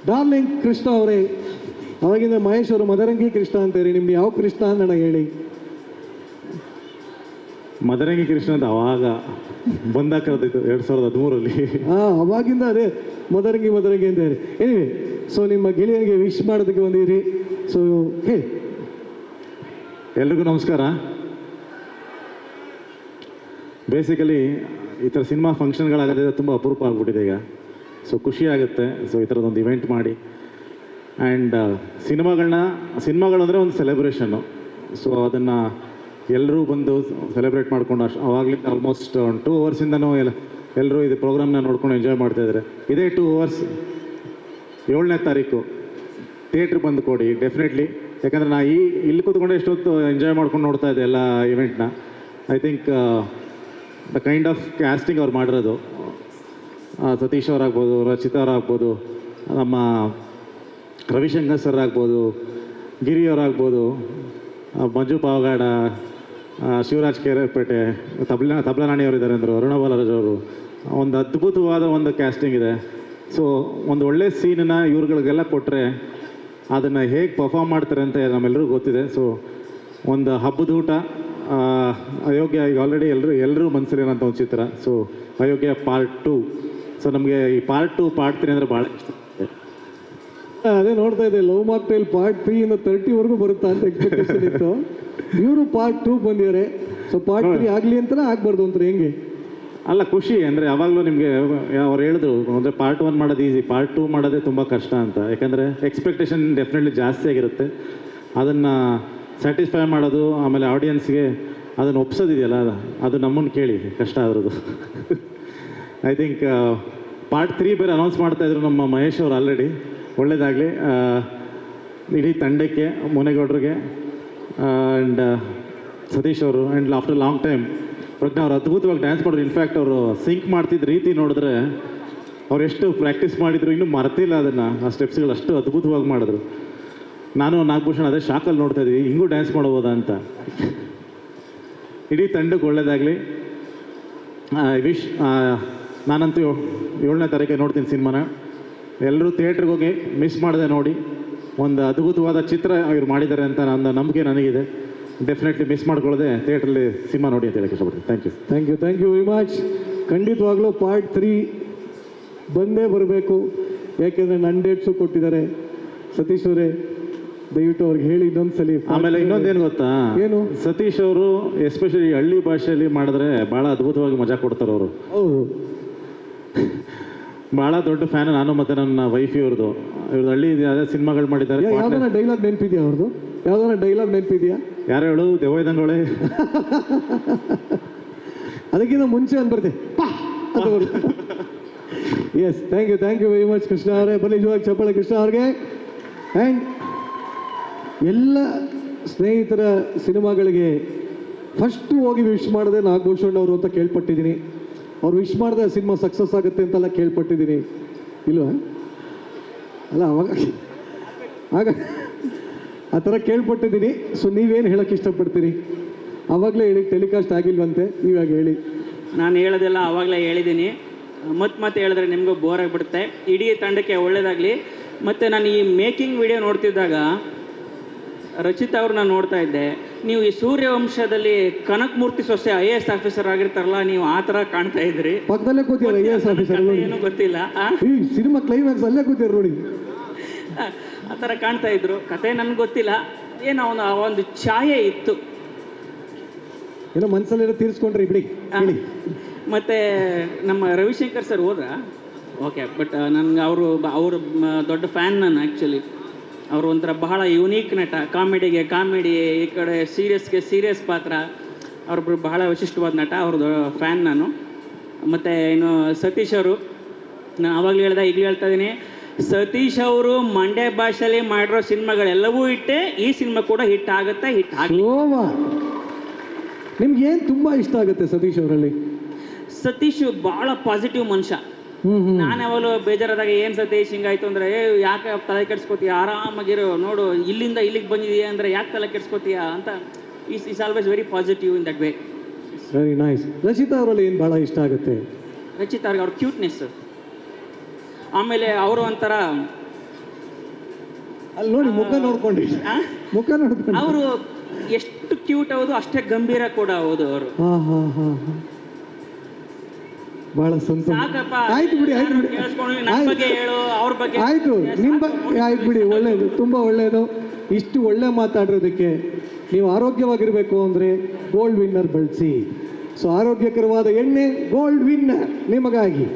Darling Krishna ಅವರೇ, ಅವಾಗಿಂದ ಮಹೇಶ್ ಅವರು ಮದರಂಗಿ ಕೃಷ್ಣ ಅಂತೀರಿ, ನಿಮ್ಗೆ ಯಾವ ಕೃಷ್ಣ ಅಂತ ನನಗೆ ಹೇಳಿ. ಮದರಂಗಿ ಕೃಷ್ಣ ಅಂತ ಅವಾಗ ಬಂದಾಕಿರೋದು 2013 ಅವಾಗಿಂದ ಅದೇ ಮದರಂಗಿ ಮದರಂಗಿ ಅಂತ ಹೇಳಿ. ಎನಿವೆ, ಸೊ ನಿಮ್ಮ ಗೆಳೆಯನಿಗೆ ವಿಶ್ ಮಾಡೋದಕ್ಕೆ ಬಂದಿರಿ. ಸೊ ಹೇಳಿ. ಎಲ್ರಿಗೂ ನಮಸ್ಕಾರ. ಬೇಸಿಕಲಿ ಈ ಥರ ಸಿನಿಮಾ ಫಂಕ್ಷನ್ಗಳಾಗೋದೇ ತುಂಬ ಅಪರೂಪ ಆಗ್ಬಿಟ್ಟಿದೆ ಈಗ. ಸೊ ಖುಷಿ ಆಗುತ್ತೆ. ಸೊ ಈ ಥರದೊಂದು ಇವೆಂಟ್ ಮಾಡಿ ಆ್ಯಂಡ್ ಸಿನಿಮಾಗಳು ಅಂದರೆ ಒಂದು ಸೆಲೆಬ್ರೇಷನ್ನು. ಸೊ ಅದನ್ನು ಎಲ್ಲರೂ ಬಂದು ಸೆಲೆಬ್ರೇಟ್ ಮಾಡ್ಕೊಂಡು ಅವಾಗಲಿಂದ ಆಲ್ಮೋಸ್ಟ್ 2 ಅವರ್ಸಿಂದನೂ ಎಲ್ಲರೂ ಇದು ಪ್ರೋಗ್ರಾಮ್ನ ನೋಡ್ಕೊಂಡು ಎಂಜಾಯ್ ಮಾಡ್ತಾಯಿದ್ದಾರೆ. ಇದೇ 2 ಅವರ್ಸ್ 7ನೇ ತಾರೀಕು ಥಿಯೇಟ್ರ್ ಬಂದು ಕೊಡಿ ಡೆಫಿನೆಟ್ಲಿ. ಯಾಕಂದರೆ ನಾ ಇಲ್ಲಿ ಕೂತ್ಕೊಂಡು ಎಷ್ಟೊತ್ತು ಎಂಜಾಯ್ ಮಾಡ್ಕೊಂಡು ನೋಡ್ತಾ ಇದ್ದೆ ಎಲ್ಲ ಇವೆಂಟ್ನ. I think the kind of casting ಅವ್ರು ಮಾಡಿರೋದು, ಸತೀಶ್ ಅವರಾಗ್ಬೋದು, ರಚಿತಾ ಅವರಾಗ್ಬೋದು, ನಮ್ಮ ರವಿಶಂಕರ್ ಸರ್ ಆಗ್ಬೋದು, ಗಿರಿ ಅವರಾಗ್ಬೋದು, ಮಂಜು ಪಾವಗಾಡ, ಶಿವರಾಜ್ ಕೇರಪೇಟೆ, ತಬ್ಲನಾಣಿ ಅವರು ಇದ್ದಾರೆ ಅಂದರು, ಅರುಣ ಬಾಲರಾಜ್ ಅವರು. ಒಂದು ಅದ್ಭುತವಾದ ಒಂದು ಕ್ಯಾಸ್ಟಿಂಗ್ ಇದೆ. ಸೊ ಒಂದು ಒಳ್ಳೆ ಸೀನನ್ನು ಇವ್ರುಗಳಿಗೆಲ್ಲ ಕೊಟ್ಟರೆ ಅದನ್ನು ಹೇಗೆ ಪರ್ಫಾರ್ಮ್ ಮಾಡ್ತಾರೆ ಅಂತ ನಮ್ಮೆಲ್ಲರಿಗೂ ಗೊತ್ತಿದೆ. ಸೊ ಒಂದು ಹಬ್ಬದ ಊಟ, ಅಯೋಗ್ಯ ಈಗ ಆಲ್ರೆಡಿ ಎಲ್ಲರೂ ಮನಸ್ಸಲ್ಲಿರೋಂಥ ಒಂದು ಚಿತ್ರ. ಸೊ ಅಯೋಗ್ಯ ಪಾರ್ಟ್ 2. ಸೊ ನಮಗೆ ಈ ಪಾರ್ಟ್ 2 ಪಾರ್ಟ್ 3 ಅಂದರೆ ಭಾಳ ಇಷ್ಟ. ಅದೇ ನೋಡ್ತಾ ಇದ್ದೆ, ಲವ್ ಮಾಕ್ಟೈಲ್ ಪಾರ್ಟ್ 3 ಇಂದ 30ವರೆಗೂ ಬರುತ್ತಾ ಅಂತ ಎಕ್ಸ್ಪೆಕ್ಟೇಷನ್ ಇತ್ತು. ಇವರು ಪಾರ್ಟ್ 2 ಬಂದಿದ್ದಾರೆ. ಸೊ ಪಾರ್ಟ್ 3 ಆಗಲಿ ಅಂತಲೇ ಆಗ್ಬಾರ್ದು ಅಂತ ಹೆಂಗೆ? ಅಲ್ಲ, ಖುಷಿ ಅಂದರೆ ಯಾವಾಗಲೂ ನಿಮಗೆ ಅವ್ರು ಹೇಳಿದ್ರು ಅಂದರೆ ಪಾರ್ಟ್ 1 ಮಾಡೋದು ಈಸಿ, ಪಾರ್ಟ್ 2 ಮಾಡೋದೇ ತುಂಬ ಕಷ್ಟ ಅಂತ. ಯಾಕಂದರೆ ಎಕ್ಸ್ಪೆಕ್ಟೇಷನ್ ಡೆಫಿನೆಟ್ಲಿ ಜಾಸ್ತಿ ಆಗಿರುತ್ತೆ. ಅದನ್ನು ಸ್ಯಾಟಿಸ್ಫೈ ಮಾಡೋದು, ಆಮೇಲೆ ಆಡಿಯನ್ಸ್ಗೆ ಅದನ್ನು ಒಪ್ಸೋದಿದೆಯಲ್ಲ, ಅದು ನಮ್ಮನ್ನು ಕೇಳಿ ಕಷ್ಟ ಆಗಿರೋದು. ಐ ಥಿಂಕ್ ಪಾರ್ಟ್ 3 ಬೇರೆ ಅನೌನ್ಸ್ ಮಾಡ್ತಾಯಿದ್ರು ನಮ್ಮ ಮಹೇಶ್ ಅವರು ಆಲ್ರೆಡಿ. ಒಳ್ಳೆಯದಾಗಲಿ ಇಡೀ ತಂಡಕ್ಕೆ, ಮುನೇಗೌಡರಿಗೆ ಆ್ಯಂಡ್ ಸತೀಶ್ ಅವರು. ಆ್ಯಂಡ್ ಆಫ್ಟರ್ ಲಾಂಗ್ ಟೈಮ್ ಪ್ರಜ್ಞಾ ಅವರು ಅದ್ಭುತವಾಗಿ ಡ್ಯಾನ್ಸ್ ಮಾಡಿದ್ರು. ಇನ್ಫ್ಯಾಕ್ಟ್ ಅವರು ಸಿಂಕ್ ಮಾಡ್ತಿದ್ದ ರೀತಿ ನೋಡಿದ್ರೆ ಅವ್ರು ಎಷ್ಟು ಪ್ರಾಕ್ಟೀಸ್ ಮಾಡಿದ್ರು, ಇನ್ನೂ ಮರ್ತಿಲ್ಲ ಅದನ್ನು. ಆ ಸ್ಟೆಪ್ಸ್ಗಳು ಅಷ್ಟು ಅದ್ಭುತವಾಗಿ ಮಾಡಿದ್ರು. ನಾನು ನಾಗಭೂಷಣ್ ಅದೇ ಶಾಕಲ್ಲಿ ನೋಡ್ತಾ ಇದ್ವಿ, ಹಿಂಗೂ ಡ್ಯಾನ್ಸ್ ಮಾಡ್ಬೋದಾ ಅಂತ. ಇಡೀ ತಂಡಕ್ಕೆ ಒಳ್ಳೆಯದಾಗಲಿ. ವಿಶ್ ನಾನಂತೂ 7ನೇ ತಾರೀಕಿಗೆ ನೋಡ್ತೀನಿ ಸಿನಿಮಾನ. ಎಲ್ಲರೂ ಥಿಯೇಟ್ರಿಗೆ ಹೋಗಿ ಮಿಸ್ ಮಾಡದೆ ನೋಡಿ. ಒಂದು ಅದ್ಭುತವಾದ ಚಿತ್ರ ಇವ್ರು ಮಾಡಿದ್ದಾರೆ ಅಂತ ನನ್ನ ನಂಬಿಕೆ ನನಗಿದೆ. ಡೆಫಿನೆಟ್ಲಿ ಮಿಸ್ ಮಾಡ್ಕೊಳ್ಳದೆ ಥಿಯೇಟ್ರಲ್ಲಿ ಸಿನಿಮಾ ನೋಡಿ ಅಂತ ಹೇಳಕ್ಕೆ ಇಷ್ಟಪಡ್ತೀನಿ. Thank you very much. ಖಂಡಿತವಾಗ್ಲೂ ಪಾರ್ಟ್ 3 ಬಂದೇ ಬರಬೇಕು. ಯಾಕೆಂದರೆ ನನ್ನ ಡೇಟ್ಸು ಕೊಟ್ಟಿದ್ದಾರೆ. ಸತೀಶ್ ಅವರೇ, ದಯವಿಟ್ಟು ಅವ್ರಿಗೆ ಹೇಳಿ ಇನ್ನೊಂದ್ಸಲಿ. ಆಮೇಲೆ ಇನ್ನೊಂದೇನು ಗೊತ್ತಾ, ಏನು? ಸತೀಶ್ ಅವರು ಎಸ್ಪೆಷಲಿ ಹಳ್ಳಿ ಭಾಷೆಯಲ್ಲಿ ಮಾಡಿದ್ರೆ ಭಾಳ ಅದ್ಭುತವಾಗಿ ಮಜಾ ಕೊಡ್ತಾರೆ ಅವರು. ಹೌದು, ಭಾಳ ದೊಡ್ಡ ಫ್ಯಾನ್ ನಾನು ಮತ್ತು ನನ್ನ ವೈಫ್ ಇವ್ರದ್ದು ಹಳ್ಳಿ ಅದೇ ಸಿನಿಮಾಗಳು ಮಾಡಿದ್ದಾರೆ. ಯಾವ್ದಾರ ಡೈಲಾಗ್ ನೆನಪಿದೆಯಾ ಅವ್ರದ್ದು? ಯಾವ್ದಾರ ಡೈಲಾಗ್ ನೆನಪಿದೆಯಾ? ಯಾರು ಹೇಳು, ದೆವ್ವದಂಗಳೇ. ಅದಕ್ಕಿಂತ ಮುಂಚೆ ಅಂದ್ಬರ್ತೆ. Yes, thank you very much Krishna ಅವರೇ. ಬನ್ನಿ ಜೋವಾಗಿ ಚಪ್ಪಾಳೆ ಕೃಷ್ಣ ಅವ್ರಿಗೆ. ಆ್ಯಂಡ್ ಎಲ್ಲ ಸ್ನೇಹಿತರ ಸಿನಿಮಾಗಳಿಗೆ ಫಸ್ಟು ಹೋಗಿ ವಿಶ್ ಮಾಡಿದೆ ನಾಗಭೂಷಣ್ ಅವರು ಅಂತ ಕೇಳ್ಪಟ್ಟಿದ್ದೀನಿ. ಅವ್ರು ವಿಶ್ ಮಾಡಿದೆ ಸಿನಿಮಾ ಸಕ್ಸಸ್ ಆಗುತ್ತೆ ಅಂತೆಲ್ಲ ಕೇಳ್ಪಟ್ಟಿದ್ದೀನಿ. ಇಲ್ವಾ? ಅಲ್ಲ, ಆಗ ಆ ಥರ ಕೇಳ್ಪಟ್ಟಿದ್ದೀನಿ. ಸೊ ನೀವೇನು ಹೇಳೋಕ್ಕೆ ಇಷ್ಟಪಡ್ತೀರಿ? ಆವಾಗಲೇ ಹೇಳಿ, ಟೆಲಿಕಾಸ್ಟ್ ಆಗಿಲ್ವಂತೆ, ಇವಾಗ ಹೇಳಿ. ನಾನು ಹೇಳೋದೆಲ್ಲ ಆವಾಗಲೇ ಹೇಳಿದ್ದೀನಿ. ಮತ್ತೆ ಹೇಳಿದ್ರೆ ನಿಮಗೂ ಬೋರ್ ಆಗಿಬಿಡುತ್ತೆ. ಇಡೀ ತಂಡಕ್ಕೆ ಒಳ್ಳೆಯದಾಗಲಿ. ಮತ್ತು ನಾನು ಈ ಮೇಕಿಂಗ್ ವಿಡಿಯೋ ನೋಡ್ತಿದ್ದಾಗ ರಚಿತಾ ಅವ್ರನ್ನ ನೋಡ್ತಾ ಇದ್ದೆ. ನೀವು ಈ ಸೂರ್ಯವಂಶದಲ್ಲಿ ಕನಕಮೂರ್ತಿ ಸೊಸೆ IAS ಆಫೀಸರ್ ಆಗಿರ್ತಾರಲ್ಲ, ನೀವು ಆ ಥರ ಕಾಣ್ತಾ ಇದ್ರಿ. ಪಕ್ಕದಲ್ಲೇ ಕೂತಿದ್ದಾರೆ IAS ಆಫೀಸರ್. ಏನೂ ಗೊತ್ತಿಲ್ಲ, ಈ ಸಿನಿಮಾ ಕ್ಲೈಮ್ಯಾಕ್ಸ್ ಅಲ್ಲೇ ಕೂತಿದ್ರು ನೋಡಿ. ಆ ಥರ ಕಾಣ್ತಾ ಇದ್ರು. ಕತೆ ನನಗೆ ಗೊತ್ತಿಲ್ಲ, ಏನೋ ಒಂದು ಛಾಯೆ ಇತ್ತು. ಏನೋ ಮನಸ್ಸಲ್ಲೇನೋ ತೀರಿಸ್ಕೊಂಡ್ರಿ ಬಿಡಿ. ಮತ್ತು ನಮ್ಮ ರವಿಶಂಕರ್ ಸರ್ ಹೋದ್ರ ಓಕೆ. ಬಟ್ ನನಗೆ ಅವರು ದೊಡ್ಡ ಫ್ಯಾನ್ ನಾನು ಆ್ಯಕ್ಚುಲಿ. ಅವರು ಒಂಥರ ಬಹಳ ಯುನೀಕ್ ನಟ. ಕಾಮಿಡಿಗೆ ಕಾಮಿಡಿ, ಈ ಕಡೆ ಸೀರಿಯಸ್ಗೆ ಸೀರಿಯಸ್ ಪಾತ್ರ. ಅವ್ರೊಬ್ಬರು ಬಹಳ ವಿಶಿಷ್ಟವಾದ ನಟ. ಅವ್ರದ್ದು ಫ್ಯಾನ್ ನಾನು. ಮತ್ತು ಇನ್ನು ಸತೀಶ್ ಅವರು, ನಾನು ಆವಾಗಲೂ ಹೇಳ್ದೆ, ಈಗಲೂ ಹೇಳ್ತಾ ಇದ್ದೀನಿ, ಸತೀಶ್ ಅವರು ಮಂಡ್ಯ ಭಾಷೆಯಲ್ಲಿ ಮಾಡಿರೋ ಸಿನಿಮಾಗಳೆಲ್ಲವೂ ಹಿಟ್ಟೆ. ಈ ಸಿನಿಮಾ ಕೂಡ ಹಿಟ್ ಆಗುತ್ತೆ, ಹಿಟ್ ಆಗಲಿ. ನಿಮ್ಗೆ ಏನು ತುಂಬ ಇಷ್ಟ ಆಗುತ್ತೆ ಸತೀಶ್ ಅವರಲ್ಲಿ? ಸತೀಶ್ ಭಾಳ ಪಾಸಿಟಿವ್ ಮನುಷ್ಯ. ನಾನು ಯಾವಾಗಲೂ ಬೇಜಾರಾದಾಗ ಏನು ಸತೀಶ್ ಹಿಂಗಾಯ್ತು ಅಂದರೆ, ಯಾಕೆ ತಲೆ ಕೆಡ್ಸ್ಕೊತೀಯ, ಆರಾಮಾಗಿರೋ, ನೋಡು ಇಲ್ಲಿಂದ ಇಲ್ಲಿಗೆ ಬಂದಿದೆಯಾ ಅಂದರೆ ಯಾಕೆ ತಲೆ ಕೆಡ್ಸ್ಕೊತೀಯ ಅಂತ. Is always very positive in that way. Very nice. Rachita ಅವರಲ್ಲಿ ಏನು ಭಾಳ ಇಷ್ಟ ಆಗುತ್ತೆ? ರಚಿತಾ ಅವ್ರಿಗೆ ಅವ್ರ ಕ್ಯೂಟ್ನೆಸ್. ಆಮೇಲೆ ಅವರು ಒಂಥರ ಅಲ್ಲಿ ನೋಡಿ ಮುಖ ನೋಡ್ಕೊಂಡ್ರಿ, ಮುಖ ನೋಡ್ಕೊಂಡು. ಅವರು ಎಷ್ಟು ಕ್ಯೂಟ್ ಹೌದು ಅಷ್ಟೇ ಗಂಭೀರ ಕೂಡ ಹೌದು ಅವರು. ಬಹಳ ಸಂತೋಷ. ಸಾಕಪ್ಪ, ಆಯ್ತು ಬಿಡಿ, ಆಯ್ತು ಬಿಡಿ, ಕೇಳಿಸ್ಕೊಂಡು ನನ್ನ ಬಗ್ಗೆ ಹೇಳು, ಅವ್ರ ಬಗ್ಗೆ ಆಯ್ತು ನಿಮ್ಮ ಆಯ್ತು ಬಿಡಿ, ಒಳ್ಳೇದು, ತುಂಬ ಒಳ್ಳೆಯದು. ಇಷ್ಟು ಒಳ್ಳೆ ಮಾತಾಡಿರೋದಕ್ಕೆ. ನೀವು ಆರೋಗ್ಯವಾಗಿರಬೇಕು ಅಂದರೆ ಗೋಲ್ಡ್ ವಿನ್ನರ್ ಬಳಸಿ. ಸೊ ಆರೋಗ್ಯಕರವಾದ ಎಣ್ಣೆ ಗೋಲ್ಡ್ ವಿನ್ನರ್ ನಿಮಗಾಗಿ.